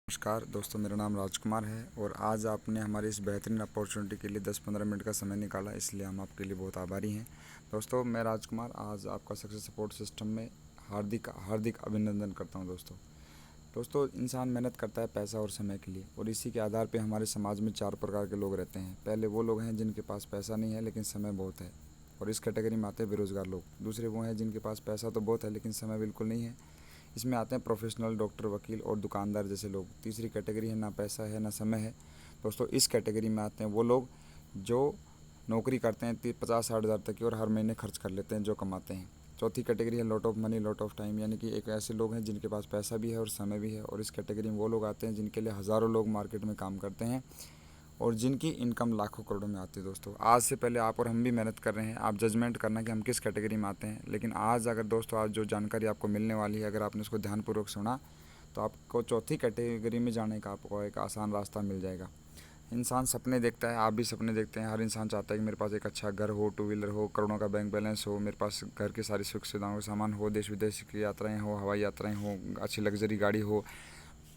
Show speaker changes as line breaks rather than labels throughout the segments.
नमस्कार दोस्तों, मेरा नाम राजकुमार है और आज आपने हमारी इस बेहतरीन अपॉर्चुनिटी के लिए 10-15 मिनट का समय निकाला, इसलिए हम आपके लिए बहुत आभारी हैं। दोस्तों, मैं राजकुमार आज आपका सक्सेस सपोर्ट सिस्टम में हार्दिक हार्दिक अभिनंदन करता हूं। दोस्तों, इंसान मेहनत करता है पैसा और समय के लिए, और इसी के आधार पर हमारे समाज में 4 प्रकार के लोग रहते हैं। पहले वो लोग हैं जिनके पास पैसा नहीं है लेकिन समय बहुत है, और इस कैटेगरी में आते हैं बेरोज़गार लोग। दूसरे वो हैं जिनके पास पैसा तो बहुत है लेकिन समय बिल्कुल नहीं है। इसमें आते हैं प्रोफेशनल, डॉक्टर, वकील और दुकानदार जैसे लोग। तीसरी कैटेगरी है ना पैसा है ना समय है। दोस्तों, इस कैटेगरी में आते हैं वो लोग जो नौकरी करते हैं 50-60 हज़ार तक की, और हर महीने खर्च कर लेते हैं जो कमाते हैं। चौथी कैटेगरी है lot of money lot of time, यानी कि एक ऐसे लोग हैं जिनके पास पैसा भी है और समय भी है, और इस कैटेगरी में वो लोग आते हैं जिनके लिए हज़ारों लोग मार्केट में काम करते हैं और जिनकी इनकम लाखों करोड़ों में आती है। दोस्तों, आज से पहले आप और हम भी मेहनत कर रहे हैं, आप जजमेंट करना कि हम किस कैटेगरी में आते हैं। लेकिन आज अगर दोस्तों आज जो जानकारी आपको मिलने वाली है, अगर आपने उसको ध्यानपूर्वक सुना, तो आपको चौथी कैटेगरी में जाने का आपको एक आसान रास्ता मिल जाएगा। इंसान सपने देखता है, आप भी सपने देखते हैं। हर इंसान चाहता है कि मेरे पास एक अच्छा घर हो, 2 व्हीलर हो, करोड़ों का बैंक बैलेंस हो, मेरे पास घर की सारी सुख सुविधाओं का सामान हो, देश विदेश की यात्राएं हो, हवाई यात्राएं हो, अच्छी लग्जरी गाड़ी हो,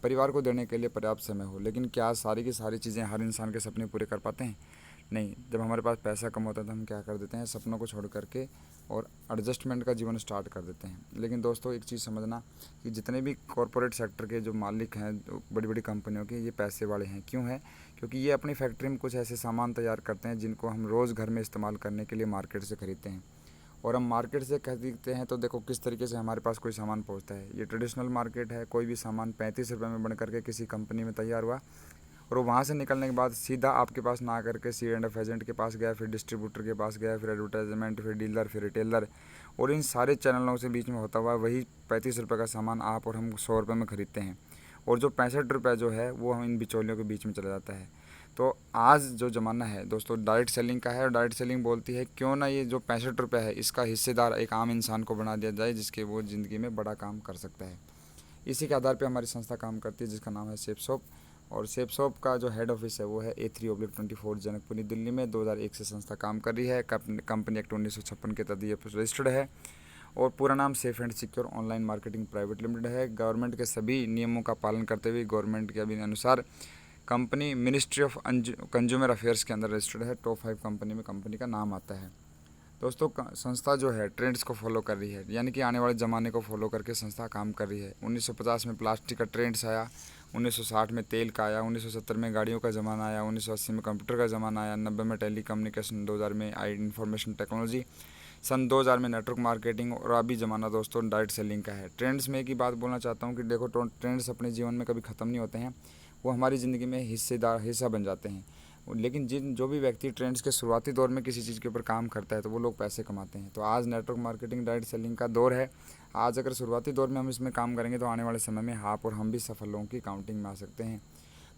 परिवार को देने के लिए पर्याप्त समय हो। लेकिन क्या सारी की सारी चीज़ें हर इंसान के सपने पूरे कर पाते हैं? नहीं। जब हमारे पास पैसा कम होता है तो हम क्या कर देते हैं, सपनों को छोड़ करके और एडजस्टमेंट का जीवन स्टार्ट कर देते हैं। लेकिन दोस्तों, एक चीज़ समझना कि जितने भी कॉरपोरेट सेक्टर के जो मालिक हैं, बड़ी बड़ी कंपनियों के, ये पैसे वाले हैं। क्यों है? क्योंकि ये अपनी फैक्ट्री में कुछ ऐसे सामान तैयार करते हैं जिनको हम रोज़ घर में इस्तेमाल करने के लिए मार्केट से खरीदते हैं। और हम मार्केट से खरीदते हैं तो देखो किस तरीके से हमारे पास कोई सामान पहुंचता है। ये ट्रेडिशनल मार्केट है। कोई भी सामान 35 रुपये में बन करके किसी कंपनी में तैयार हुआ, और वो वहाँ से निकलने के बाद सीधा आपके पास ना आकर के C&F एजेंट के पास गया, फिर डिस्ट्रीब्यूटर के पास गया, फिर एडवर्टाइजमेंट, फिर डीलर, फिर रिटेलर, और इन सारे चैनलों से बीच में होता हुआ वही 35 रुपये का सामान आप और हम 100 रुपये में ख़रीदते हैं, और जो 65 रुपये जो है वो हम इन बिचौलियों के बीच में चला जाता है। तो आज जो ज़माना है दोस्तों डायरेक्ट सेलिंग का है, और डायरेक्ट सेलिंग बोलती है क्यों ना ये जो 65 रुपये है इसका हिस्सेदार एक आम इंसान को बना दिया जाए, जिसके वो ज़िंदगी में बड़ा काम कर सकता है। इसी के आधार पे हमारी संस्था काम करती है, जिसका नाम है सेफ शॉप। और सेफ शॉप का जो हेड ऑफिस है वो है A3/24 जनकपुरी, दिल्ली में। 2001 से संस्था काम कर रही है। कंपनी एक्ट 1956 के तहत ये रजिस्टर्ड है, और पूरा नाम safe and secure online marketing private limited है। गवर्नमेंट के सभी नियमों का पालन करते हुए गवर्नमेंट के अभी अनुसार company ministry of consumer affairs के अंदर रजिस्टर्ड है। टॉप 5 कंपनी में कंपनी का नाम आता है। दोस्तों, संस्था जो है ट्रेंड्स को फॉलो कर रही है, यानी कि आने वाले ज़माने को फॉलो करके संस्था काम कर रही है। 1950 में प्लास्टिक का ट्रेंड्स आया, 1960 में तेल का आया, 1970 में गाड़ियों का ज़माना आया, 1980 में कंप्यूटर का ज़माना आया, 90 में टेली कम्युनिकेशन, 2000 में इंफॉर्मेशन टेक्नोलॉजी, सन 2000 में नेटवर्क मार्केटिंग, और अभी ज़माना दोस्तों डायरेक्ट सेलिंग का है। ट्रेंड्स में एक ही बात बोलना चाहता हूँ कि देखो, ट्रेंड्स अपने जीवन में कभी ख़त्म नहीं होते हैं, वो हमारी ज़िंदगी में हिस्सा बन जाते हैं। लेकिन जो भी व्यक्ति ट्रेंड्स के शुरुआती दौर में किसी चीज़ के ऊपर काम करता है तो वो लोग पैसे कमाते हैं। तो आज नेटवर्क मार्केटिंग डायरेक्ट सेलिंग का दौर है। आज अगर शुरुआती दौर में हम इसमें काम करेंगे तो आने वाले समय में आप और हम भी सफल लोगों की काउंटिंग में आ सकते हैं।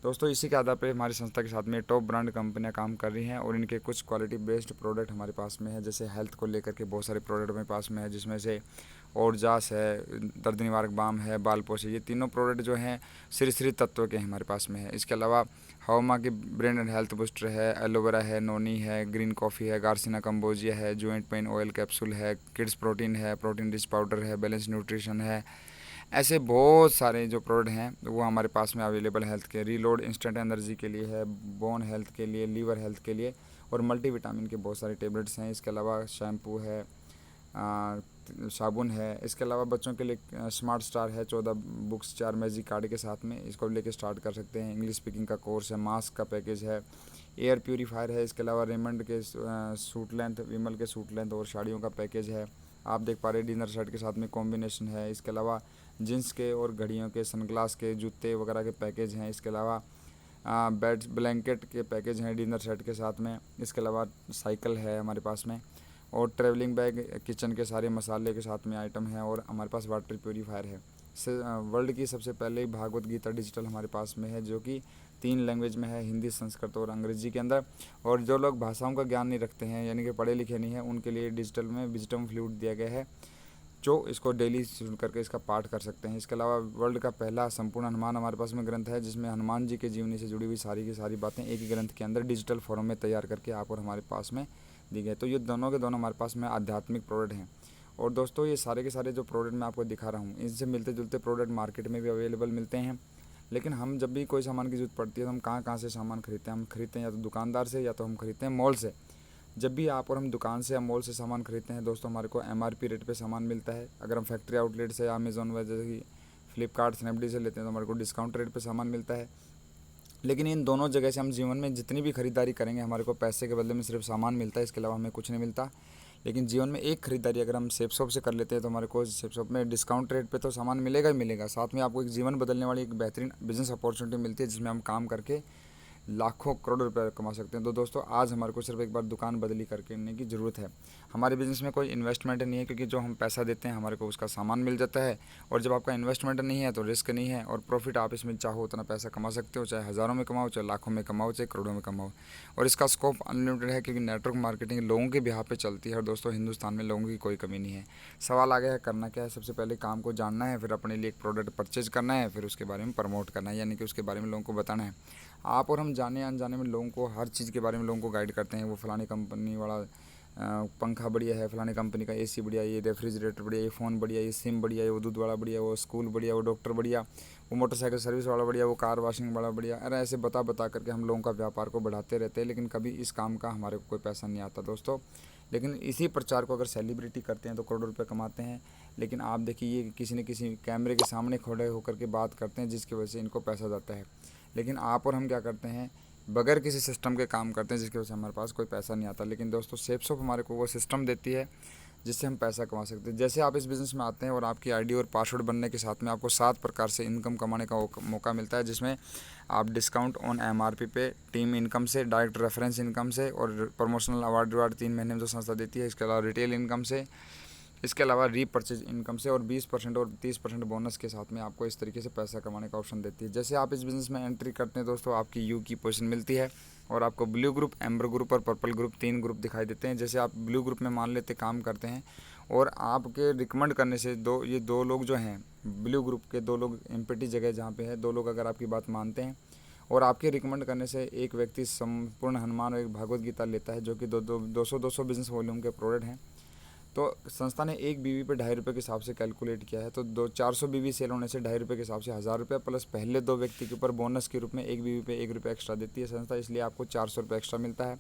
दोस्तों, इसी के आधार पर हमारी संस्था के साथ में टॉप ब्रांड कंपनियां काम कर रही हैं, और इनके कुछ क्वालिटी बेस्ड प्रोडक्ट हमारे पास में है। जैसे हेल्थ को लेकर के बहुत सारे प्रोडक्ट हमारे पास में है, जिसमें से ओरजास है, दर्द निवारक बाम है, बाल पोषे, ये तीनों प्रोडक्ट जो हैं श्री तत्व के हमारे पास में है। इसके अलावा हवमा की ब्रेन एंड हेल्थ बूस्टर है, एलोवेरा है, नोनी है, ग्रीन कॉफ़ी है, गार्सिना कंबोजिया है, जॉइंट पेन ऑयल कैप्सूल है, किड्स प्रोटीन है, प्रोटीन रिच पाउडर है, बैलेंस न्यूट्रिशन है। ऐसे बहुत सारे जो प्रोडक्ट हैं वो हमारे पास में अवेलेबल हेल्थ के। रीलोड इंस्टेंट एनर्जी के लिए है, बोन हेल्थ के लिए, लीवर हेल्थ के लिए, और मल्टीविटामिन के बहुत सारे टेबलेट्स हैं। इसके अलावा शैम्पू है, साबुन है। इसके अलावा बच्चों के लिए स्मार्ट स्टार है, 14 बुक्स 4 मैजिक कार्ड के साथ में, इसको लेके स्टार्ट कर सकते हैं। इंग्लिश स्पीकिंग का कोर्स है, मास्क का पैकेज है, एयर प्यूरीफायर है। इसके अलावा रेमंड के सूट लेंथ, विमल के सूट लेंथ और साड़ियों का पैकेज है। आप देख पा रहे डिनर शर्ट के साथ में कॉम्बिनेशन है। इसके अलावा जींस के और घड़ियों के, सनग्लास के, जूते वगैरह के पैकेज हैं। इसके अलावा बेड ब्लैंकेट के पैकेज हैं डिनर सेट के साथ में। इसके अलावा साइकिल है हमारे पास में, और ट्रैवलिंग बैग, किचन के सारे मसाले के साथ में आइटम है, और हमारे पास वाटर प्यूरीफायर है। वर्ल्ड की सबसे पहले भागवत गीता डिजिटल हमारे पास में है, जो कि 3 लैंग्वेज में है, हिंदी, संस्कृत और अंग्रेजी के अंदर। और जो लोग भाषाओं का ज्ञान नहीं रखते हैं, यानी कि पढ़े लिखे नहीं हैं, उनके लिए डिजिटल में विजडम फ्लूइड दिया गया है, जो इसको डेली सुन करके इसका पाठ कर सकते हैं। इसके अलावा वर्ल्ड का पहला संपूर्ण हनुमान हमारे पास में ग्रंथ है, जिसमें हनुमान जी के जीवनी से जुड़ी हुई सारी की सारी बातें एक ही ग्रंथ के अंदर डिजिटल फॉर्म में तैयार करके आप और हमारे पास में दी गई। तो ये दोनों के दोनों हमारे पास में आध्यात्मिक प्रोडक्ट हैं। और दोस्तों, ये सारे के सारे जो प्रोडक्ट मैं आपको दिखा रहा हूँ, इनसे मिलते जुलते प्रोडक्ट मार्केट में भी अवेलेबल मिलते हैं। लेकिन हम जब भी कोई सामान की ज़रूरत पड़ती है तो हम कहाँ कहाँ से सामान खरीदते हैं? हम खरीदते हैं या तो दुकानदार से या तो हम खरीदते हैं मॉल से। जब भी आप और हम दुकान से या मॉल से सामान खरीदते हैं दोस्तों, हमारे को MRP रेट पे सामान मिलता है। अगर हम फैक्ट्री आउटलेट से या अमेज़ॉन वजह जैसे कि फ्लिपकार्ट, स्नैपडील से लेते हैं तो हमारे को डिस्काउंट रेट पे सामान मिलता है। लेकिन इन दोनों जगह से हम जीवन में जितनी भी खरीदारी करेंगे हमारे को पैसे के बदले में सिर्फ सामान मिलता है, इसके अलावा हमें कुछ नहीं मिलता। लेकिन जीवन में एक खरीदारी अगर हम सेप शॉप से कर लेते हैं तो हमारे को सेप शॉप में डिस्काउंट रेट पे तो सामान मिलेगा ही मिलेगा, साथ में आपको एक जीवन बदलने वाली एक बेहतरीन बिजनेस अपॉर्चुनिटी मिलती है जिसमें हम काम करके लाखों करोड़ों रुपए कमा सकते हैं। तो दोस्तों आज हमारे को सिर्फ एक बार दुकान बदली करने की ज़रूरत है। हमारे बिज़नेस में कोई इन्वेस्टमेंट नहीं है, क्योंकि जो हम पैसा देते हैं हमारे को उसका सामान मिल जाता है। और जब आपका इन्वेस्टमेंट नहीं है तो रिस्क नहीं है, और प्रॉफिट आप इसमें चाहो उतना पैसा कमा सकते हो, चाहे हज़ारों में कमाओ, चाहे लाखों में कमाओ, चाहे करोड़ों में कमाओ। और इसका स्कोप अनलिमिटेड है, क्योंकि नेटवर्क मार्केटिंग लोगों के बिहाफ पे चलती है। और दोस्तों हिंदुस्तान में लोगों की कोई कमी नहीं है। सवाल आ गया है करना क्या है? सबसे पहले काम को जानना है, फिर अपने लिए एक प्रोडक्ट परचेज करना है, फिर उसके बारे में प्रमोट करना है, यानी कि उसके बारे में लोगों को बताना है। आप और हम जाने अनजाने में लोगों को हर चीज़ के बारे में लोगों को गाइड करते हैं। वो फलानी कंपनी वाला पंखा बढ़िया है, फलानी कंपनी का AC बढ़िया, ये रेफ्रिजरेटर बढ़िया, ये फ़ोन बढ़िया, ये सिम बढ़िया, वो दूध वाला बढ़िया, वो स्कूल बढ़िया, वो डॉक्टर बढ़िया, वो मोटरसाइकिल सर्विस वाला बढ़िया, वो कार वॉशिंग वाला बढ़िया। अरे ऐसे बता बता करके हम लोगों का व्यापार को बढ़ाते रहते हैं, लेकिन कभी इस काम का हमारे को कोई पैसा नहीं आता दोस्तों। लेकिन इसी प्रचार को अगर सेलिब्रिटी करते हैं तो करोड़ों रुपये कमाते हैं। लेकिन आप देखिए ये किसी न किसी कैमरे के सामने खड़े होकर के बात करते हैं जिसकी वजह से इनको पैसा जाता है। लेकिन आप और हम क्या करते हैं? बगैर किसी सिस्टम के काम करते हैं जिसकी वजह से हमारे पास कोई पैसा नहीं आता। लेकिन दोस्तों सेप शॉप हमारे को वो सिस्टम देती है जिससे हम पैसा कमा सकते हैं। जैसे आप इस बिज़नेस में आते हैं और आपकी ID और पासवर्ड बनने के साथ में आपको 7 प्रकार से इनकम कमाने का मौका मिलता है, जिसमें आप डिस्काउंट ऑन MRP पे, टीम इनकम से, डायरेक्ट रेफरेंस इनकम से, और प्रमोशनल अवार्ड 3 महीने में जो संस्था देती है, इसके अलावा रिटेल इनकम से, इसके अलावा रीपरचेज इनकम से, और 20% और 30% बोनस के साथ में आपको इस तरीके से पैसा कमाने का ऑप्शन देती है। जैसे आप इस बिज़नेस में एंट्री करते हैं दोस्तों, आपकी यू की पोजीशन मिलती है और आपको ब्लू ग्रुप, एम्बर ग्रुप और पर्पल ग्रुप 3 ग्रुप दिखाई देते हैं। जैसे आप ब्लू ग्रुप में मान लेते काम करते हैं और आपके रिकमेंड करने से ये दो लोग जो हैं ब्लू ग्रुप के, 2 लोग एम्पटी जगह जहाँ पे है, 2 लोग अगर आपकी बात मानते हैं और आपके रिकमेंड करने से एक व्यक्ति संपूर्ण हनुमान और एक भागवत गीता लेता है, जो कि 200 बिजनेस वॉल्यूम के प्रोडक्ट हैं, तो संस्था ने एक बीवी पे ₹2.5 के हिसाब से कैलकुलेट किया है। तो 400 बीवी सेल होने से ₹2.5 के हिसाब से ₹1000 प्लस पहले 2 व्यक्ति के ऊपर बोनस के रूप में एक बीवी पे ₹1 एक्स्ट्रा देती है संस्था, इसलिए आपको ₹400 एक्स्ट्रा मिलता है।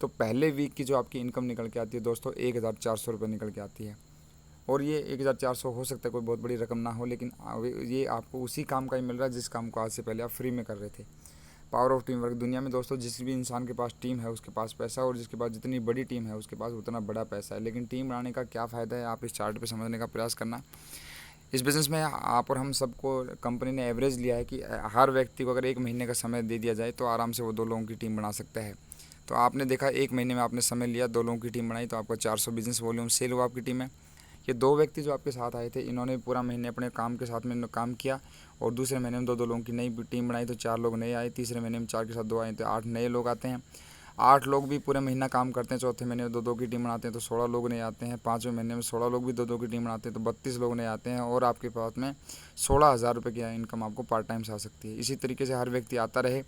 तो पहले वीक की जो आपकी इनकम निकल के आती है दोस्तों, ₹1400 निकल के आती है। और ये 1400 हो सकता है कोई बहुत बड़ी रकम ना हो, लेकिन ये आपको उसी काम का ही मिल रहा है जिस काम को आज से पहले आप फ्री में कर रहे थे। Power of team work. दुनिया में दोस्तों जिस भी इंसान के पास टीम है उसके पास पैसा, और जिसके पास जितनी बड़ी टीम है उसके पास उतना बड़ा पैसा है। लेकिन टीम बनाने का क्या फ़ायदा है, आप इस चार्ट पे समझने का प्रयास करना। इस बिज़नेस में आप और हम सबको कंपनी ने एवरेज लिया है कि हर व्यक्ति को अगर 1 महीने का समय दे दिया जाए तो आराम से वो 2 लोगों की टीम बना सकता है। तो आपने देखा 1 महीने में आपने समय लिया, 2 लोगों की टीम बनाई, तो आपका 400 बिजनेस वॉल्यूम सेल हुआ आपकी टीम में। ये 2 व्यक्ति जो आपके साथ आए थे, इन्होंने पूरा महीने अपने काम के साथ में काम किया, और दूसरे महीने में 2 लोगों की नई टीम बनाई तो 4 लोग नए आए, तीसरे महीने में 4 के साथ 2 आए तो 8 नए लोग आते हैं। 8 लोग भी पूरे महीना काम करते हैं, चौथे महीने में 2-2 की टीम बनाते हैं तो 16 लोग नए आते हैं। 5वें महीने में 16 लोग भी 2-2 की टीम बनाते हैं तो 32 लोग नए आते हैं, और आपके पास में 16,000 की इनकम आपको पार्ट टाइम से आ सकती है। इसी तरीके से हर व्यक्ति आता रहे,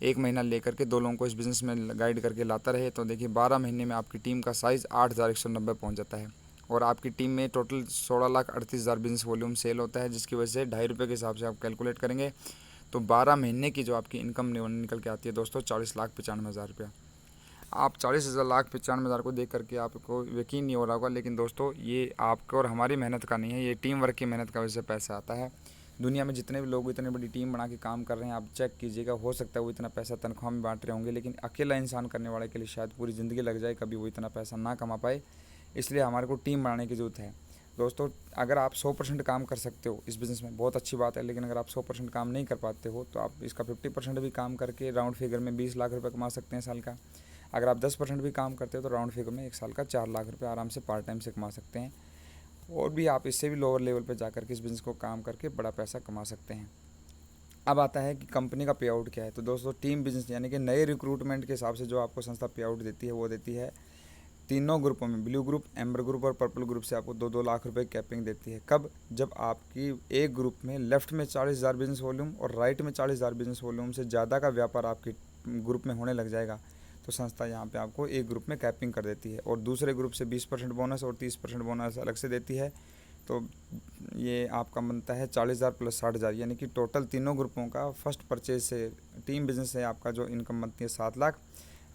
1 महीना लेकर के 2 लोगों को इस बिज़नेस में गाइड करके लाता रहे, तो देखिए 12 महीने में आपकी टीम का साइज़ 8,190 पहुँच जाता है, और आपकी टीम में टोटल 16,38,000 बिजनेस वॉल्यूम सेल होता है, जिसकी वजह से ₹2.5 के हिसाब से आप कैलकुलेट करेंगे तो 12 महीने की जो आपकी इनकम निकल के आती है दोस्तों, 40,95,000 रुपया। आप 40,95,000 को देख करके आपको यकीन नहीं हो रहा होगा, लेकिन दोस्तों ये आपको और हमारी मेहनत का नहीं है, ये टीम वर्क की मेहनत का वजह से पैसा आता है। दुनिया में जितने भी लोग इतनी बड़ी टीम बना के काम कर रहे हैं, आप चेक कीजिएगा, हो सकता है वो इतना पैसा तनख्वाह में बांट रहे होंगे, लेकिन अकेला इंसान करने वाले के लिए शायद पूरी ज़िंदगी लग जाए, कभी वो इतना पैसा ना कमा पाए। इसलिए हमारे को टीम बनाने की ज़रूरत है दोस्तों। अगर आप 100% काम कर सकते हो इस बिज़नेस में, बहुत अच्छी बात है, लेकिन अगर आप 100% काम नहीं कर पाते हो तो आप इसका 50% भी काम करके राउंड फिगर में 20 लाख रुपये कमा सकते हैं साल का। अगर आप 10% भी काम करते हो तो राउंड फिगर में 1 साल का 4 लाख रुपये आराम से पार्ट टाइम से कमा सकते हैं, और भी आप इससे भी लोअर लेवल पर जाकर के इस बिज़नेस को काम करके बड़ा पैसा कमा सकते हैं। अब आता है कि कंपनी का पे आउट क्या है। तो दोस्तों टीम बिज़नेस यानी कि नए रिक्रूटमेंट के हिसाब से जो आपको संस्था पे आउट देती है वो देती है तीनों ग्रुपों में, ब्लू ग्रुप, एम्बर ग्रुप और पर्पल ग्रुप से आपको 2-2 लाख रुपए कैपिंग देती है। कब? जब आपकी एक ग्रुप में लेफ्ट में 40,000 बिजनेस वॉल्यूम और राइट में 40,000 बिजनेस वॉल्यूम से ज़्यादा का व्यापार आपके ग्रुप में होने लग जाएगा, तो संस्था यहाँ पे आपको एक ग्रुप में कैपिंग कर देती है, और दूसरे ग्रुप से 20% बोनस और 30% बोनस अलग से देती है। तो ये आपका बनता है 40,000 प्लस 60,000, यानी कि टोटल तीनों ग्रुपों का फर्स्ट परचेज से टीम बिजनेस है आपका जो इनकम बनती है 7 लाख।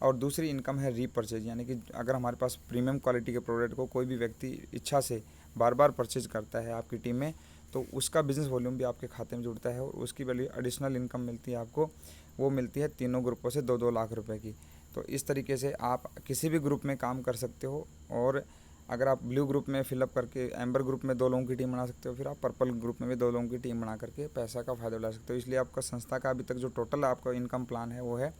और दूसरी इनकम है रीपरचेज, यानी कि अगर हमारे पास प्रीमियम क्वालिटी के प्रोडक्ट को कोई भी व्यक्ति इच्छा से बार बार परचेज करता है आपकी टीम में, तो उसका बिज़नेस वॉल्यूम भी आपके खाते में जुड़ता है और उसकी वैल्यू एडिशनल इनकम मिलती है आपको, वो मिलती है तीनों ग्रुपों से 2-2 लाख रुपए की। तो इस तरीके से आप किसी भी ग्रुप में काम कर सकते हो। और अगर आप ब्लू ग्रुप में फिलअप करके एम्बर ग्रुप में 2 लोगों की टीम बना सकते हो, फिर आप पर्पल ग्रुप में भी 2 लोगों की टीम बना करके पैसा का फ़ायदा उठा सकते हो। इसलिए आपका संस्था का अभी तक जो टोटल आपका इनकम प्लान है वो है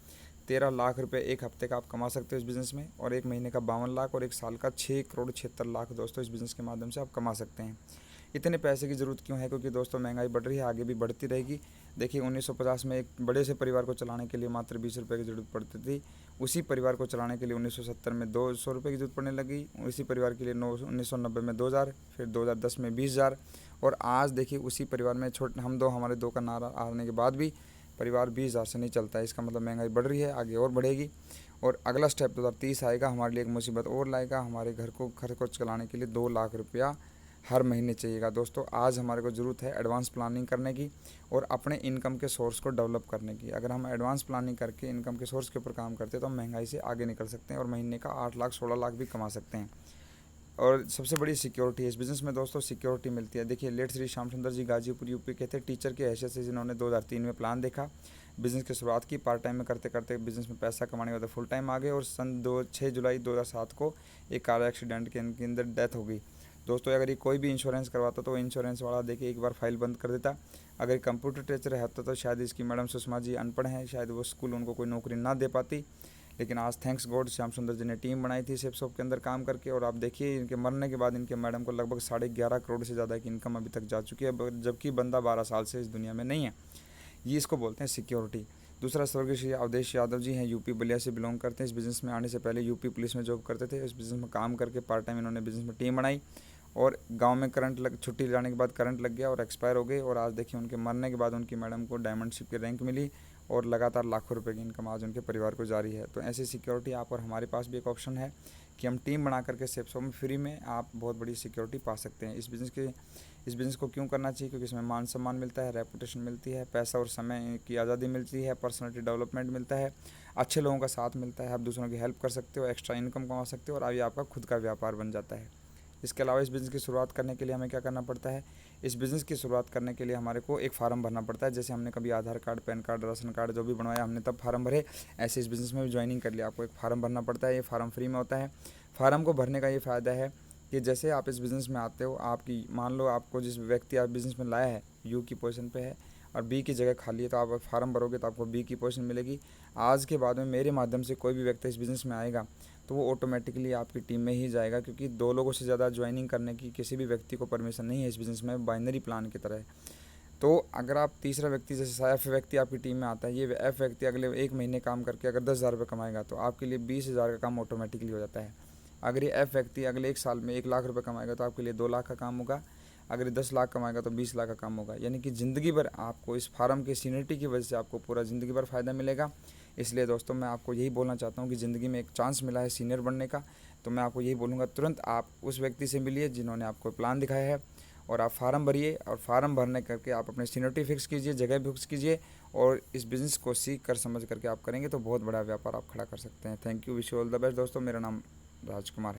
13 लाख रुपए एक हफ्ते का आप कमा सकते हो इस बिज़नेस में, और एक महीने का 52 लाख, और एक साल का 6 करोड़ 76 लाख दोस्तों इस बिज़नेस के माध्यम से आप कमा सकते हैं। इतने पैसे की ज़रूरत क्यों है? क्योंकि दोस्तों महंगाई बढ़ रही है, आगे भी बढ़ती रहेगी। देखिए 1950 में एक बड़े से परिवार को चलाने के लिए मात्र 20 रुपये की ज़रूरत पड़ती थी। उसी परिवार को चलाने के लिए 1970 में 200 रुपये की ज़रूरत पड़ने लगी। उसी परिवार के लिए 1990 में 2000, फिर 2010 में 20,000, और आज देखिए उसी परिवार में हम दो हमारे दो का नारा आने के बाद भी परिवार 20,000 से नहीं चलता है। इसका मतलब महंगाई बढ़ रही है, आगे और बढ़ेगी। और अगला स्टेप 2030 आएगा, हमारे लिए एक मुसीबत और लाएगा। हमारे घर को चलाने के लिए 2 लाख रुपया हर महीने चाहिएगा। दोस्तों आज हमारे को ज़रूरत है एडवांस प्लानिंग करने की और अपने इनकम के सोर्स को डेवलप करने की। अगर हम एडवांस प्लानिंग करके इनकम के सोर्स के ऊपर काम करते हैं तो हम महंगाई से आगे निकल सकते हैं और महीने का 8 लाख 16 लाख भी कमा सकते हैं। और सबसे बड़ी सिक्योरिटी है इस बिज़नेस में दोस्तों, सिक्योरिटी मिलती है। देखिए लेट श्री श्याम सुंदर जी गाजीपुर यूपी के थे, टीचर के हैसियत से जिन्होंने 2003 में प्लान देखा, बिज़नेस की शुरुआत की, पार्ट टाइम में करते करते बिज़नेस में पैसा कमाने के बाद फुल टाइम आ गए, और सन 6 जुलाई 2007 को एक कार एक्सीडेंट के अंदर डेथ हो गई। दोस्तों अगर ये कोई भी इंश्योरेंस करवाता तो इंश्योरेंस वाला देखिए एक बार फाइल बंद कर देता। अगर कंप्यूटर टीचर रहता तो शायद इसकी मैडम सुषमा जी अनपढ़ हैं, शायद वो स्कूल उनको कोई नौकरी ना दे पाती। लेकिन आज थैंक्स गॉड श्याम सुंदर जी ने टीम बनाई थी सेफ शॉप के अंदर काम करके, और आप देखिए इनके मरने के बाद इनके मैडम को लगभग 11.5 करोड़ से ज़्यादा की इनकम अभी तक जा चुकी है, जबकि बंदा 12 साल से इस दुनिया में नहीं है। ये इसको बोलते हैं सिक्योरिटी। दूसरा स्वर्गीय श्री अवधेश यादव जी हैं, यूपी बलिया से बिलोंग करते हैं। इस बिज़नेस में आने से पहले यूपी पुलिस में जॉब करते थे। इस बिज़नेस में काम करके पार्ट टाइम इन्होंने बिज़नेस में टीम बनाई, और गांव में छुट्टी जाने के बाद करंट लग गया और एक्सपायर हो गए। और आज देखिए उनके मरने के बाद उनकी मैडम को डायमंडशिप की रैंक मिली, और लगातार लाखों रुपए की इनकम आज उनके परिवार को जारी है। तो ऐसी सिक्योरिटी आप और हमारे पास भी एक ऑप्शन है कि हम टीम बना करके सेफ शॉप में फ्री में आप बहुत बड़ी सिक्योरिटी पा सकते हैं। इस बिज़नेस को क्यों करना चाहिए? क्योंकि इसमें मान सम्मान मिलता है, रेपुटेशन मिलती है, पैसा और समय की आज़ादी मिलती है, पर्सनैलिटी डेवलपमेंट मिलता है, अच्छे लोगों का साथ मिलता है, आप दूसरों की हेल्प कर सकते हो, एक्स्ट्रा इनकम कमा सकते हो, और अभी आपका खुद का व्यापार बन जाता है। इसके अलावा इस बिज़नेस की शुरुआत करने के लिए हमें क्या करना पड़ता है? इस बिज़नेस की शुरुआत करने के लिए हमारे को एक फ़ार्म भरना पड़ता है। जैसे हमने कभी Aadhaar card, PAN card, ration card जो भी बनवाया हमने तब फार्म भरे, ऐसे इस बिज़नेस में भी ज्वाइनिंग कर लिया, आपको एक फ़ार्म भरना पड़ता है। ये फ़ार्म फ्री में होता है। फ़ार्म को भरने का ये फ़ायदा है कि जैसे आप इस बिज़नेस में आते हो, आपकी मान लो आपको जिस व्यक्ति आप बिज़नेस में लाया है यू की पोजीशन पे है और बी की जगह खाली है, तो आप फार्म भरोगे तो आपको बी की पोजीशन मिलेगी। आज के बाद में मेरे माध्यम से कोई भी व्यक्ति इस बिज़नेस में आएगा तो वो ऑटोमेटिकली आपकी टीम में ही जाएगा, क्योंकि 2 लोगों से ज़्यादा ज्वाइनिंग करने की किसी भी व्यक्ति को परमिशन नहीं है इस बिज़नेस में, बाइनरी प्लान की तरह है। तो अगर आप तीसरा व्यक्ति, जैसे एफ व्यक्ति आपकी टीम में आता है, ये एफ व्यक्ति अगले 1 महीने काम करके अगर 10,000 रुपये कमाएगा तो आपके लिए 20,000 का काम ऑटोमेटिकली हो जाता है। अगर ये एफ व्यक्ति अगले 1 साल में 1 लाख रुपये कमाएगा तो आपके लिए 2 लाख का काम होगा। अगर ये 10 लाख कमाएगा तो 20 लाख का काम होगा। यानी कि ज़िंदगी भर आपको इस फार्म की सीनियरिटी की वजह से आपको पूरा ज़िंदगी भर फ़ायदा मिलेगा। इसलिए दोस्तों मैं आपको यही बोलना चाहता हूँ कि ज़िंदगी में एक चांस मिला है सीनियर बनने का, तो मैं आपको यही बोलूँगा तुरंत आप उस व्यक्ति से मिलिए जिन्होंने आपको प्लान दिखाया है, और आप फार्म भरिए, और फार्म भरने करके आप अपनी सीनियरिटी फिक्स कीजिए, जगह फिक्स कीजिए, और इस बिज़नेस को सीख कर समझ करके आप करेंगे तो बहुत बड़ा व्यापार आप खड़ा कर सकते हैं। Thank you, wish you all the best दोस्तों। मेरा नाम राजकुमार है।